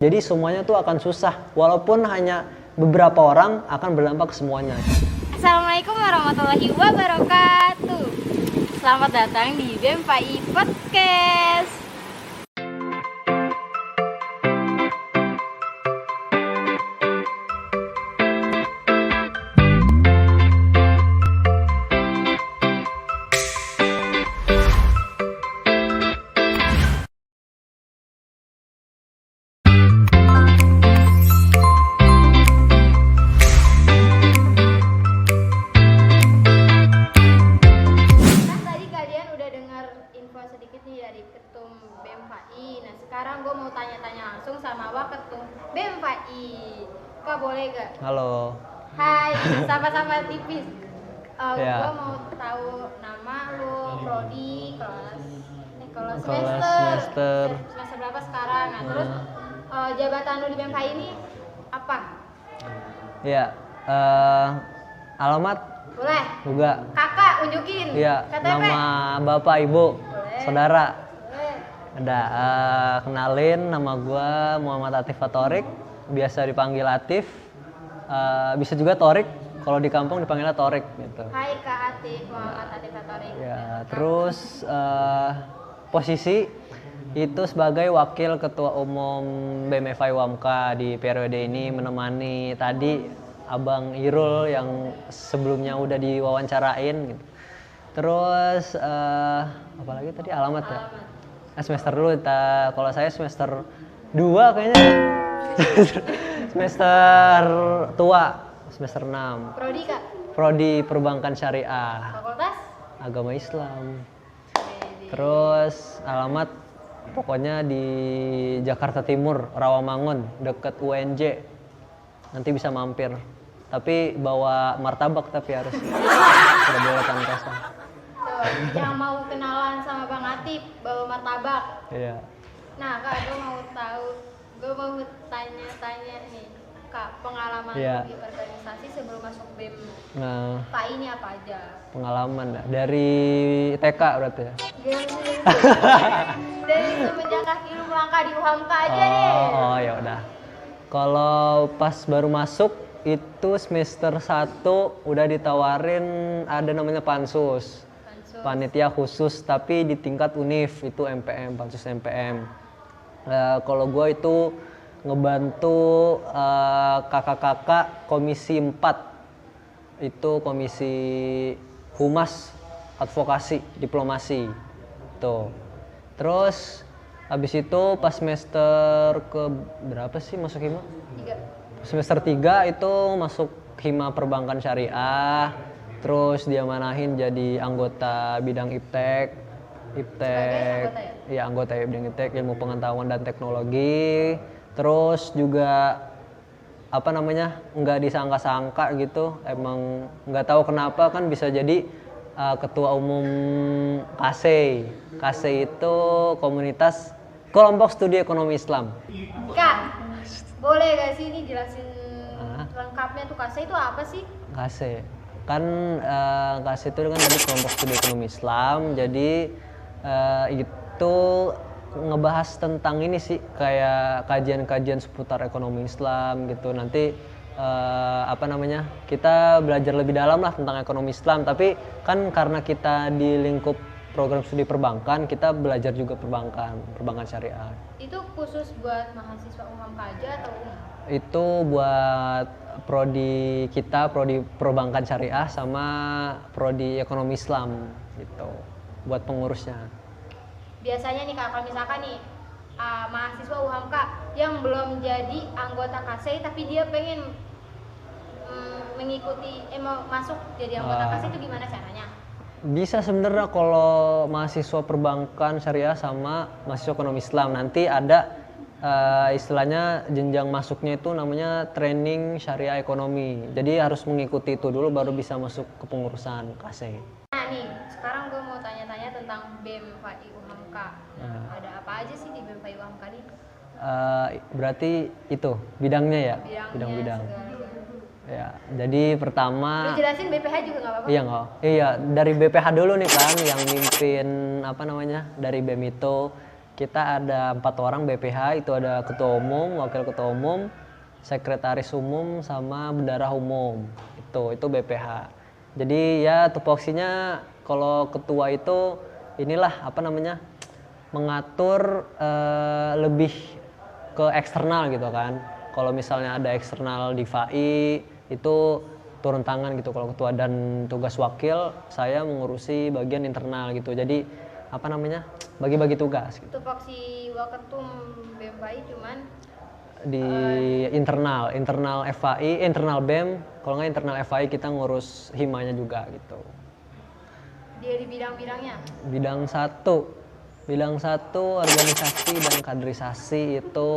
Jadi semuanya tuh akan susah, walaupun hanya beberapa orang akan berdampak ke semuanya. Assalamualaikum warahmatullahi wabarakatuh. Selamat datang di BMFI Podcast. Sedikit nih dari Ketum BMFI. Nah sekarang gue mau tanya-tanya langsung sama Waketum BMFI. Kak boleh gak? Halo. Hai, sama-sama tipis. Ya. Gue mau tahu nama lo, prodi, kelas semester berapa sekarang? Nah terus jabatan lo di BMFI ini apa? Ya, alamat? Boleh. Juga. Kakak unjukin. Iya. KTP. Nama bapak, ibu, saudara. Boleh. Ada, kenalin, nama gue Muhammad Atif Atorik, biasa dipanggil Atif. Bisa juga Torik, kalau di kampung dipanggilnya Torik gitu. Hai Kak Atif, Muhammad Atif Atorik. Ya, terus posisi itu sebagai wakil ketua umum BMFI UAMKA di periode ini, menemani tadi Abang Irul yang sebelumnya udah diwawancarain gitu. Terus apalagi tadi alamat ya? Semester dulu, kalau saya semester 2 kayaknya. Semester tua, semester 6. Prodi Kak? Prodi Perbankan Syariah. Fakultas? Agama Islam. Terus alamat pokoknya di Jakarta Timur, Rawamangun, deket UNJ. Nanti bisa mampir. Tapi bawa martabak tapi harus. Tidak boleh tanpa kosong. Tuh, yang mau kenalan sama Bang Atif bawa martabak. Iya. Nah Kak, gue mau tanya-tanya nih Kak, pengalaman Iya. di organisasi sebelum masuk BEM Nah, Pak ini apa aja? pengalaman dari TK berarti ya. Dari semenjak kaki lu melangkah di UHAMKA aja deh. Oh ya udah. Kalau pas baru masuk itu semester 1 udah ditawarin ada namanya pansus. Panitia khusus tapi di tingkat univ itu MPM, pansus MPM. Kalau gue itu ngebantu kakak-kakak komisi 4, itu komisi humas advokasi diplomasi tuh. Terus habis itu pas semester ke berapa sih masuk hima? 3. Semester 3 itu masuk hima perbankan syariah. Terus dia manahin jadi anggota bidang iptek. Ya anggota bidang iptek, ilmu pengetahuan dan teknologi. Terus juga apa namanya, nggak disangka-sangka gitu, emang nggak tahu kenapa kan bisa jadi ketua umum KASE. KASE itu komunitas kelompok studi ekonomi Islam. Kak, boleh gak sih ini jelasin lengkapnya tuh KASE itu apa sih? KASE kan KASE itu kan tadi kelompok studi ekonomi Islam, jadi itu ngebahas tentang ini sih, kayak kajian-kajian seputar ekonomi Islam gitu. Nanti apa namanya, kita belajar lebih dalam lah tentang ekonomi Islam, tapi kan karena kita di lingkup program studi perbankan, kita belajar juga perbankan syariah. Itu khusus buat mahasiswa UHAMKA aja atau umum? Itu buat prodi kita, prodi perbankan syariah sama prodi ekonomi Islam gitu, buat pengurusnya. Biasanya nih Kak, kalau misalkan nih mahasiswa UHAMKA yang belum jadi anggota KASE tapi dia pengen mengikuti mau masuk jadi anggota KASE itu gimana caranya? Bisa sebenarnya kalau mahasiswa perbankan syariah sama mahasiswa ekonomi Islam, nanti ada istilahnya jenjang masuknya itu namanya training syariah ekonomi. Jadi harus mengikuti itu dulu baru bisa masuk ke pengurusan KASE. Nah nih, sekarang gue mau tanya-tanya tentang BMFI UHAMKA. Ada apa aja sih di BMFI UHAMKA nih? Berarti itu bidangnya ya? Bidang-bidang. Ya, jadi pertama. Lu jelasin BPH juga nggak apa-apa? Iya nggak? Iya, dari BPH dulu nih kan, yang mimpin apa namanya dari BEM itu kita ada 4 orang BPH, itu ada ketua umum, wakil ketua umum, sekretaris umum, sama bendahara umum. Itu BPH. Jadi ya tupoksinya kalau ketua itu inilah apa namanya, mengatur lebih ke eksternal gitu kan. Kalau misalnya ada eksternal di FAI itu turun tangan gitu kalau ketua, dan tugas wakil saya mengurusi bagian internal gitu. Jadi apa namanya, bagi-bagi tugas gitu. Tupoksi waketum BMPI cuman Di internal FAI, internal BEM, kalau nggak internal FAI kita ngurus himanya juga gitu. dia di bidang-bidangnya. Bidang satu organisasi dan kaderisasi itu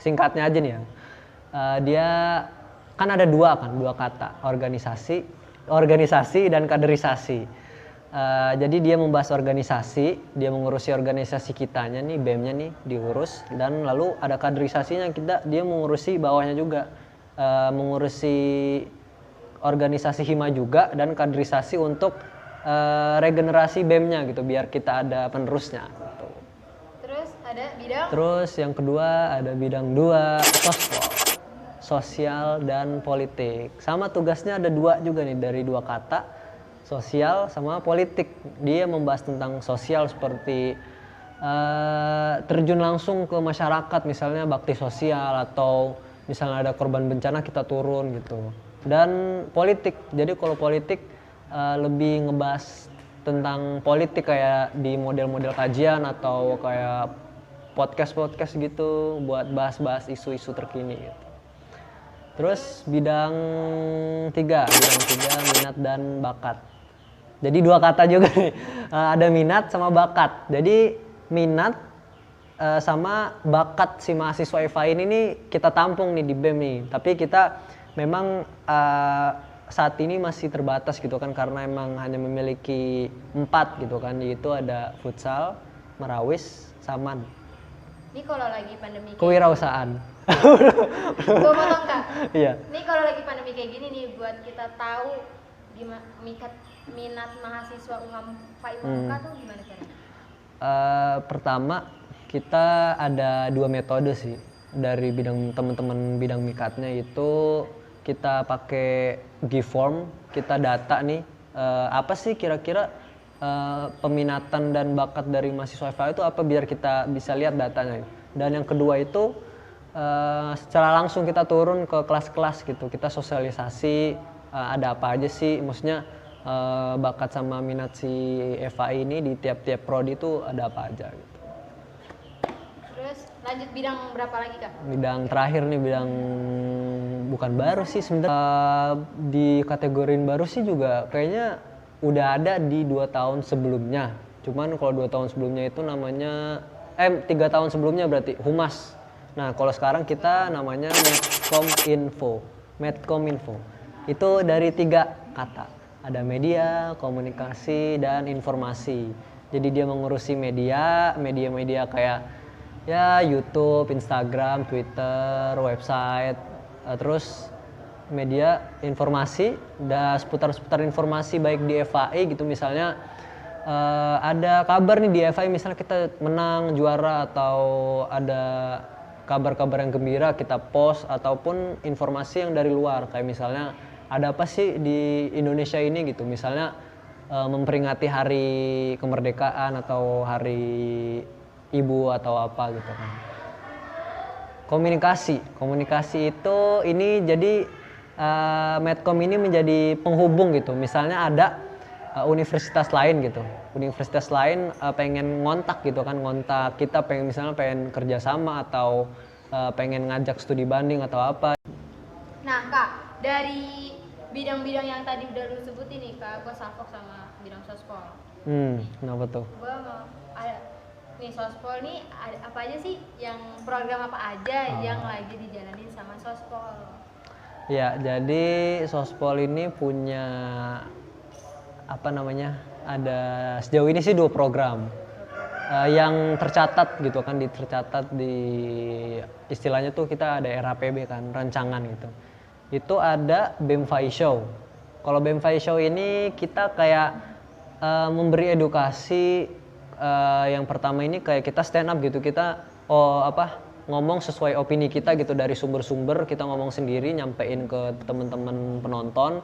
singkatnya aja nih ya. Dia kan ada dua kata, organisasi dan kaderisasi. Jadi dia membahas organisasi, dia mengurusi organisasi kitanya nih, BEM-nya nih diurus, dan lalu ada kaderisasinya, dia mengurusi bawahnya juga, mengurusi organisasi hima juga dan kaderisasi untuk regenerasi BEM-nya gitu, biar kita ada penerusnya gitu. Terus ada bidang Terus yang kedua ada bidang 2, sospol, sosial dan politik. Sama tugasnya ada 2 juga nih, dari 2 kata, sosial sama politik. Dia membahas tentang sosial seperti terjun langsung ke masyarakat, misalnya bakti sosial, atau misalnya ada korban bencana kita turun gitu. Dan politik, jadi kalau politik lebih ngebahas tentang politik kayak di model-model kajian atau kayak podcast gitu buat bahas-bahas isu-isu terkini gitu. Terus bidang 3 minat dan bakat. Jadi 2 kata juga nih, ada minat sama bakat. Jadi minat sama bakat si mahasiswa FAI ini nih kita tampung nih di BEM nih. Tapi kita memang saat ini masih terbatas gitu kan, karena emang hanya memiliki 4 gitu kan, yaitu ada futsal, merawis, saman. ini kalau lagi pandemi kayak Kewirausahaan. gue potong Kak. Iya. Ini kalau lagi pandemi kayak gini nih, buat kita tahu minat mahasiswa UHAM FAI Pramuka tuh gimana caranya? Pertama kita ada 2 metode sih dari bidang teman-teman bidang mikatnya, itu kita pakai Gform, kita data nih apa sih kira-kira peminatan dan bakat dari mahasiswa FAI itu apa, biar kita bisa lihat datanya. Dan yang kedua itu secara langsung kita turun ke kelas-kelas gitu, kita sosialisasi ada apa aja sih, maksudnya bakat sama minat si FAI ini di tiap-tiap prodi itu ada apa aja gitu. Terus lanjut bidang berapa lagi Kak? Bidang terakhir nih, bidang bukan baru sih sebenarnya, di kategorin baru sih juga kayaknya udah ada di 2 tahun sebelumnya. Cuman kalau 2 tahun sebelumnya itu namanya 3 tahun sebelumnya berarti Humas. Nah kalau sekarang kita namanya Medcom Info. Itu dari 3 kata. Ada media, komunikasi, dan informasi. Jadi dia mengurusi media kayak ya YouTube, Instagram, Twitter, website, terus media informasi dan seputar informasi baik di FAI gitu, misalnya ada kabar nih di FAI, misalnya kita menang, juara, atau ada kabar-kabar yang gembira kita post, ataupun informasi yang dari luar kayak misalnya ada apa sih di Indonesia ini gitu, misalnya memperingati hari kemerdekaan atau hari ibu atau apa gitu kan. Komunikasi itu ini jadi Medcom ini menjadi penghubung gitu, misalnya ada universitas lain pengen ngontak gitu kan, ngontak kita pengen kerjasama atau pengen ngajak studi banding atau apa. Nah Kak, dari bidang-bidang yang tadi udah lu sebutin nih Kak, gue salfok sama bidang sospol. Kenapa tuh? Gue mau ada nih, sospol nih ada apa aja sih, yang program apa aja yang lagi dijalanin sama sospol? Ya, jadi sospol ini punya apa namanya, ada sejauh ini sih 2 program yang tercatat gitu kan, tercatat di istilahnya tuh kita ada RAPB kan, rancangan gitu. Itu ada BEM FAI Show. Kalau BEM FAI Show ini kita kayak memberi edukasi yang pertama ini kayak kita stand up gitu, kita ngomong sesuai opini kita gitu dari sumber-sumber, kita ngomong sendiri nyampein ke teman-teman penonton.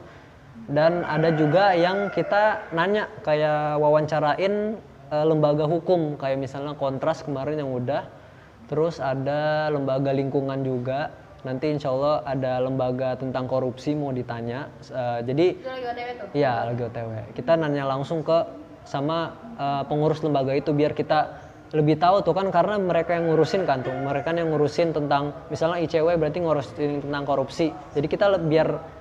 Dan ada juga yang kita nanya kayak wawancarain lembaga hukum kayak misalnya Kontras kemarin yang udah, terus ada lembaga lingkungan juga, nanti insya Allah ada lembaga tentang korupsi mau ditanya. Jadi Itu lagi OTW tuh? iya lagi OTW, kita nanya langsung ke sama pengurus lembaga itu biar kita lebih tahu tuh kan, karena mereka yang ngurusin kan tuh, mereka yang ngurusin tentang misalnya ICW berarti ngurusin tentang korupsi, jadi kita biar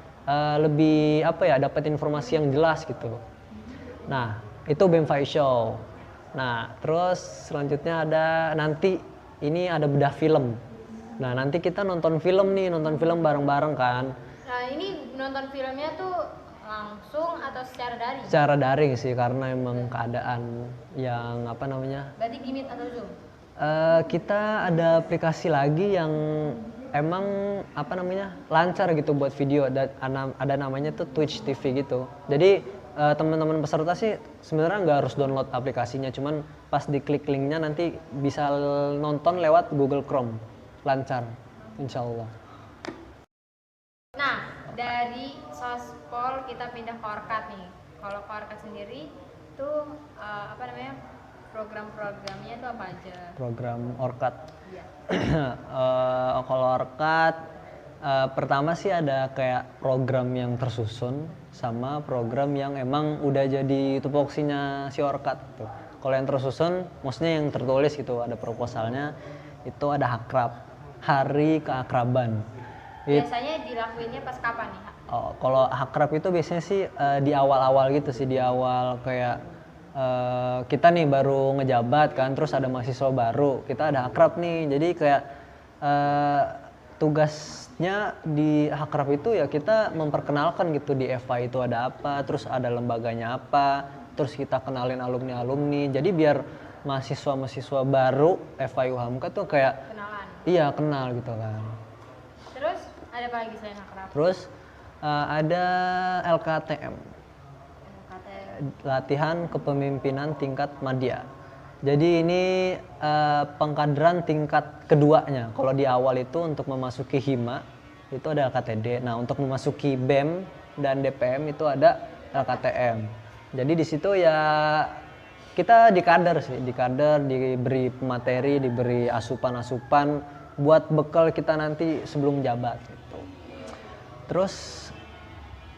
lebih dapat informasi yang jelas gitu. Nah itu BEM FAI Show. Nah terus selanjutnya ada nanti ini ada bedah film. Nah nanti kita nonton film bareng-bareng kan. Nah ini nonton filmnya tuh langsung atau secara daring? Secara daring sih, karena emang keadaan yang Berarti Gimit atau Zoom? Kita ada aplikasi lagi yang emang lancar gitu buat video, ada namanya tuh Twitch TV gitu. Jadi teman-teman peserta sih sebenarnya nggak harus download aplikasinya, cuman pas diklik linknya nanti bisa nonton lewat Google Chrome, lancar insya Allah. Nah dari Sospol kita pindah ke Orkat nih. Kalau ke Orkat sendiri tuh program-programnya tuh apa aja? Program Orkat. Iya. Kalau Orkat pertama sih ada kayak program yang tersusun sama program yang emang udah jadi tupoksinya si Orkat tuh. Kalau yang tersusun maksudnya yang tertulis gitu, ada proposalnya, itu ada Hakrab, Hari Keakraban. Biasanya dilakuinnya pas kapan nih? Kalau Hakrab itu biasanya sih di awal-awal gitu sih, di awal kayak kita nih baru ngejabat kan, terus ada mahasiswa baru, kita ada Hakrab nih, jadi kayak tugasnya di Hakrab itu ya kita memperkenalkan gitu di FA itu ada apa, terus ada lembaganya apa, terus kita kenalin alumni-alumni, jadi biar mahasiswa-mahasiswa baru FA Hamka tuh kayak Kenalan? Iya kenal gitu kan. Terus ada apa lagi selain Hakrab? Terus ada LKTM, latihan kepemimpinan tingkat madya. Jadi ini pengkaderan tingkat keduanya. Kalau di awal itu untuk memasuki HIMA itu ada LKTD. Nah untuk memasuki BEM dan DPM itu ada LKTM. Jadi di situ ya kita dikader sih, diberi materi, diberi asupan-asupan buat bekal kita nanti sebelum jabat gitu. Terus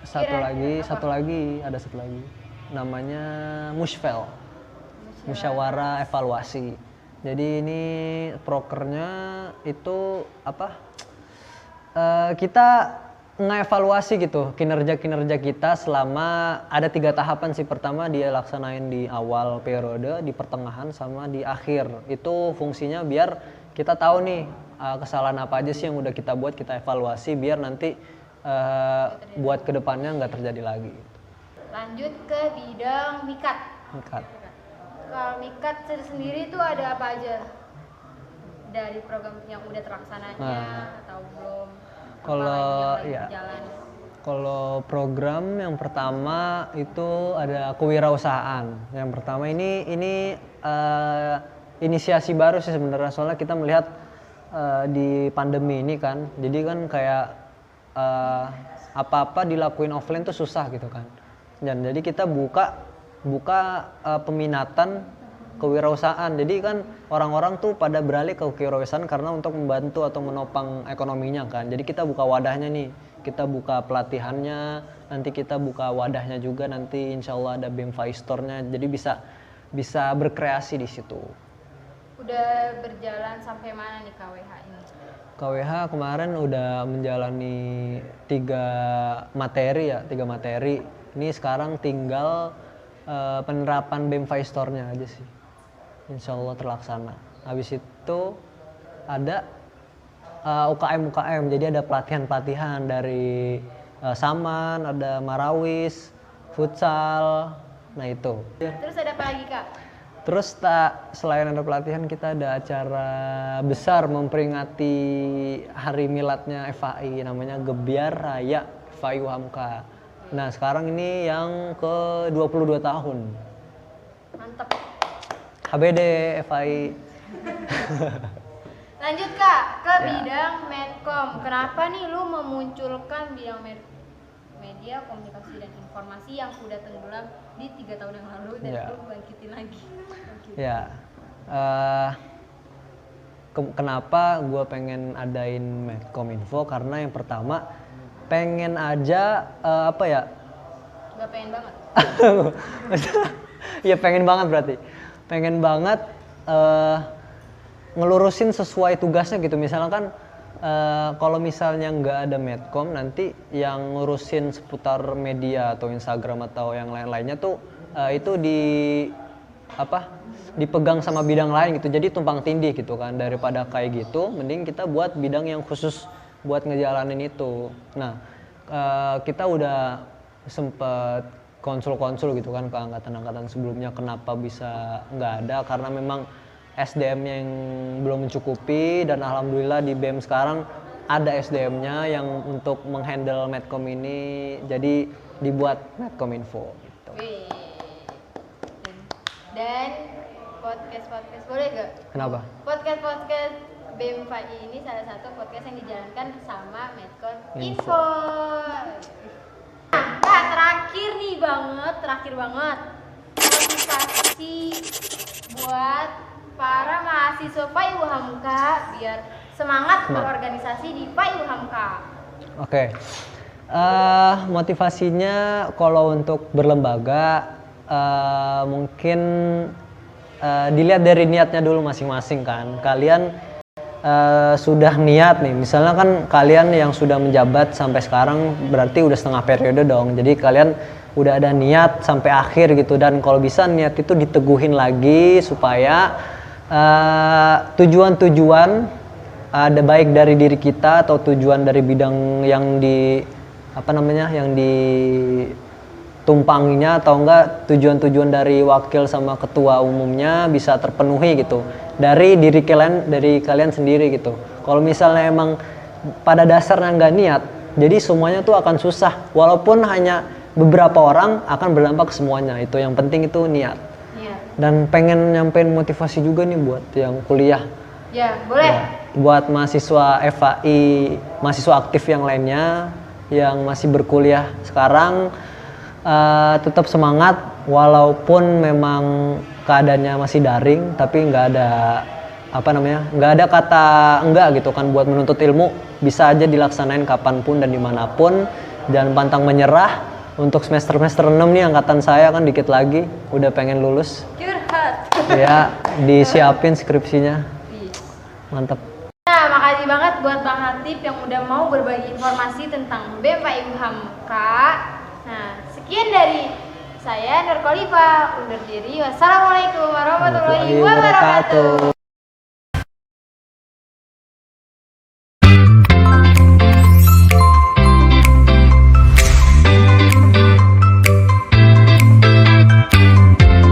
satu lagi namanya Mushvel, musyawarah evaluasi. Jadi ini prokernya itu kita ngevaluasi gitu kinerja kita selama ada 3 tahapan sih. Pertama dia laksanain di awal periode, di pertengahan sama di akhir. Itu fungsinya biar kita tahu nih kesalahan apa aja sih yang udah kita buat, kita evaluasi biar nanti buat kedepannya nggak terjadi lagi. Lanjut ke bidang Mikat. Kalau Mikat sendiri tuh ada apa aja dari program yang udah terlaksananya atau belum? Kalau program yang pertama itu ada kewirausahaan. Yang pertama ini inisiasi baru sih sebenarnya, soalnya kita melihat di pandemi ini kan, jadi kan kayak apa-apa dilakuin offline tuh susah gitu kan. Dan jadi kita buka peminatan kewirausahaan. Jadi kan orang-orang tuh pada beralih ke kewirausahaan karena untuk membantu atau menopang ekonominya kan. Jadi kita buka wadahnya nih, kita buka pelatihannya, nanti kita buka wadahnya juga, nanti insya Allah ada BEM FAI Store-nya. Jadi bisa berkreasi di situ. Udah berjalan sampai mana nih KWH ini? KWH kemarin udah menjalani 3 materi. Ini sekarang tinggal penerapan BEM FAI Store-nya aja sih. Insya Allah terlaksana. Habis itu ada UKM, jadi ada pelatihan dari Saman, ada Marawis, futsal, nah itu. Terus ada apa lagi Kak? Terus selain ada pelatihan, kita ada acara besar memperingati hari miladnya FAI, namanya Gebiar Raya FAI Hamka. Nah sekarang ini yang ke 22 tahun. Mantep. HBD, FAI. Lanjut Kak, ke Ya. bidang Medcom. Kenapa nih lu memunculkan bidang media, komunikasi, dan informasi yang udah tenggelam di 3 tahun yang lalu dan Ya. lu bangkitin lagi? Ya, kenapa gue pengen adain Medcominfo? Karena yang pertama pengen aja apa ya? Gak pengen banget. Ya pengen banget berarti. Pengen banget ngelurusin sesuai tugasnya gitu. Misalkan kalau misalnya nggak ada Medcom, nanti yang ngurusin seputar media atau Instagram atau yang lain-lainnya tuh itu dipegang sama bidang lain gitu. Jadi tumpang tindih gitu kan. Daripada kayak gitu, mending kita buat bidang yang khusus buat ngejalanin itu. Nah, kita udah sempet konsul-konsul gitu kan ke angkatan-angkatan sebelumnya, kenapa bisa nggak ada, karena memang SDM-nya yang belum mencukupi, dan alhamdulillah di BEM sekarang ada SDM-nya yang untuk menghandle Medcom ini, jadi dibuat Medcominfo gitu. Wih. Dan podcast boleh gak? Kenapa? Podcast BEM FAI ini salah satu podcast yang dijalankan sama Medcominfo. Nah, terakhir banget motivasi buat para mahasiswa FAI UHAMKA biar semangat berorganisasi di FAI UHAMKA. Oke. Motivasinya kalau untuk berlembaga mungkin dilihat dari niatnya dulu masing-masing kan. Kalian sudah niat nih, misalnya kan kalian yang sudah menjabat sampai sekarang berarti udah setengah periode dong. Jadi kalian udah ada niat sampai akhir gitu, dan kalau bisa niat itu diteguhin lagi supaya tujuan-tujuan ada baik dari diri kita atau tujuan dari bidang yang ditumpanginya atau enggak tujuan-tujuan dari wakil sama ketua umumnya bisa terpenuhi gitu dari kalian sendiri gitu. Kalau misalnya emang pada dasarnya nggak niat, jadi semuanya tuh akan susah, walaupun hanya beberapa orang akan berdampak ke semuanya. Itu yang penting itu niat. Iya. Dan pengen nyampein motivasi juga nih buat yang kuliah. Ya, boleh. Ya, buat mahasiswa FAI, mahasiswa aktif yang lainnya yang masih berkuliah sekarang, tetap semangat walaupun memang keadaannya masih daring, tapi nggak ada kata enggak gitu kan buat menuntut ilmu. Bisa aja dilaksanain kapanpun dan dimanapun, jangan pantang menyerah. Untuk semester 6 nih angkatan saya kan dikit lagi udah pengen lulus. Curhat. Ya, disiapin skripsinya. Mantap. Nah, makasih banget buat Bang Hatip yang udah mau berbagi informasi tentang BEM FAI UHAMKA. Nah, sekian dari saya Nur Khalifa undur diri. Wassalamualaikum warahmatullahi wabarakatuh.